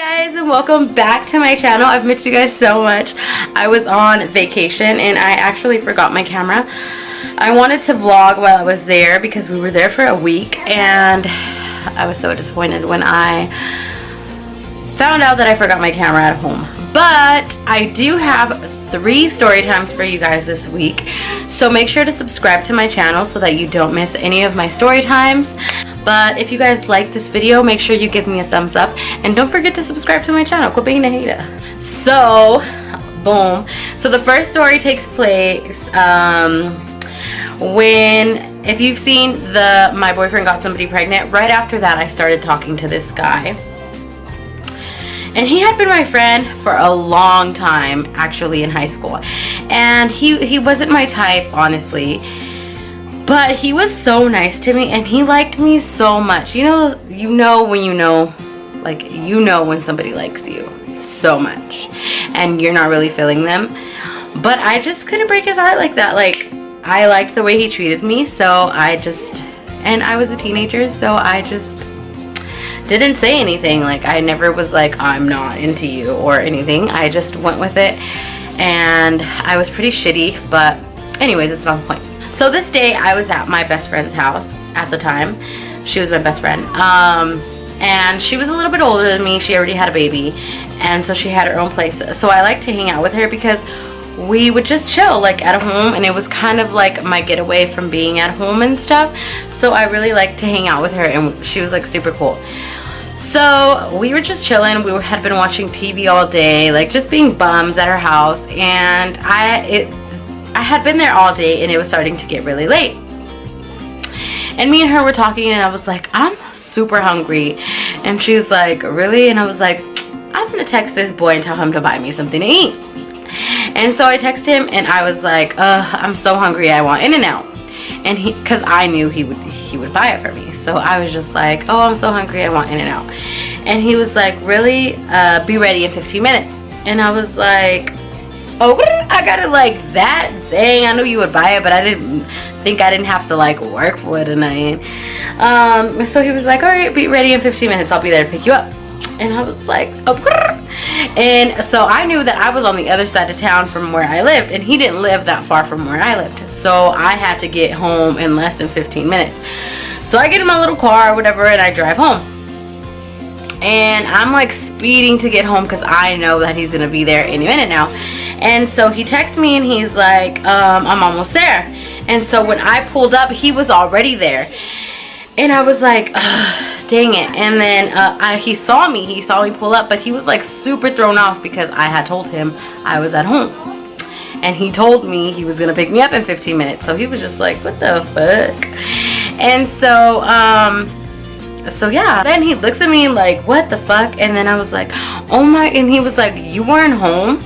Guys, and welcome back to my channel. I've missed you guys so much. I was on vacation and I actually forgot my camera. I wanted to vlog while I was there because we were there for a week, and I was so disappointed when I found out that I forgot my camera at home. But I do have 3 story times for you guys this week, so make sure to subscribe to my channel so that you don't miss any of my story times. But if you guys like this video, make sure you give me a thumbs up, and don't forget to subscribe to my channel. Quit being a hater. So, boom. So the first story takes place when, if you've seen the My Boyfriend Got Somebody Pregnant, right after that I started talking to this guy. And he had been my friend for a long time, actually, in high school. And he wasn't my type, honestly. But he was so nice to me, and he liked me so much. You know when you know, like, you know when somebody likes you so much and you're not really feeling them. But I just couldn't break his heart like that. Like, I liked the way he treated me, so and I was a teenager, so I just didn't say anything. Like, I never was like, I'm not into you or anything. I just went with it, and I was pretty shitty, but anyways, it's not the point. So this day I was at my best friend's house at the time. She was my best friend. And she was a little bit older than me. She already had a baby, and so she had her own place. So I like to hang out with her because we would just chill, like, at home, and it was kind of like my getaway from being at home and stuff. So I really liked to hang out with her, and she was like super cool. So we were just chilling. We had been watching TV all day, like just being bums at her house, and I had been there all day, and it was starting to get really late. And me and her were talking, and I was like, I'm super hungry. And she's like, really? And I was like, I'm gonna text this boy and tell him to buy me something to eat. And so I texted him, and I was like, I'm so hungry, I want In-N-Out. And because I knew he would buy it for me. So I was just like, oh, I'm so hungry, I want In-N-Out. And he was like, really? Be ready in 15 minutes. And I was like, oh, I got it like that? Dang, I knew you would buy it, but I didn't have to like work for it or nothing. So he was like, all right, be ready in 15 minutes. I'll be there to pick you up. And I was like, oh. And so I knew that I was on the other side of town from where I lived, and he didn't live that far from where I lived. So I had to get home in less than 15 minutes. So I get in my little car or whatever, and I drive home. And I'm like speeding to get home because I know that he's gonna be there any minute now. And so he texts me, and he's like, I'm almost there. And so when I pulled up, he was already there. And I was like, dang it. And then he saw me pull up, but he was like super thrown off because I had told him I was at home. And he told me he was gonna pick me up in 15 minutes. So he was just like, what the fuck? And so yeah, then he looks at me like, what the fuck? And then I was like, oh my, and he was like, you weren't home?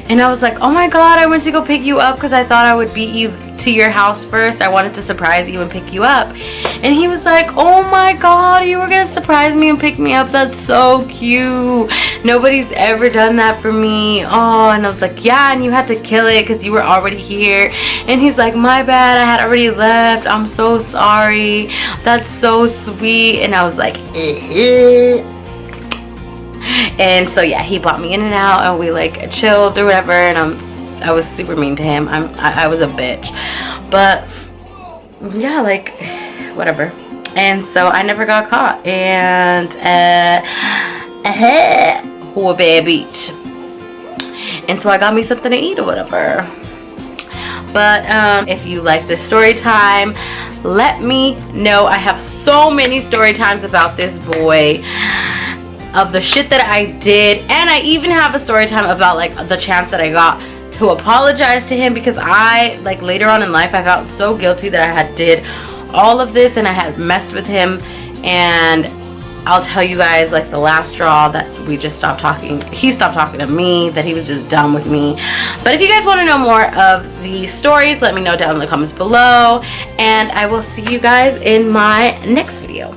And I was like, oh my god, I went to go pick you up because I thought I would beat you to your house first. I wanted to surprise you and pick you up. And he was like, oh my god, you were gonna surprise me and pick me up? That's so cute. Nobody's ever done that for me. Oh, and I was like, yeah, and you had to kill it because you were already here. And he's like, my bad, I had already left. I'm so sorry. That's so sweet. And I was like, And so yeah, he bought me In-N-Out, and we like chilled or whatever, and I was super mean to him. I was a bitch, but yeah, like whatever. And so I never got caught, and Bay Beach. And so I got me something to eat or whatever. But if you like this story time, let me know. I have so many story times about this boy, of the shit that I did, and I even have a story time about like the chance that I got to apologize to him, because I, like, later on in life, I felt so guilty that I had did all of this and I had messed with him. And I'll tell you guys, like, the last straw, that we just stopped talking. He stopped talking to me, that he was just done with me. But if you guys want to know more of the stories, let me know down in the comments below, and I will see you guys in my next video.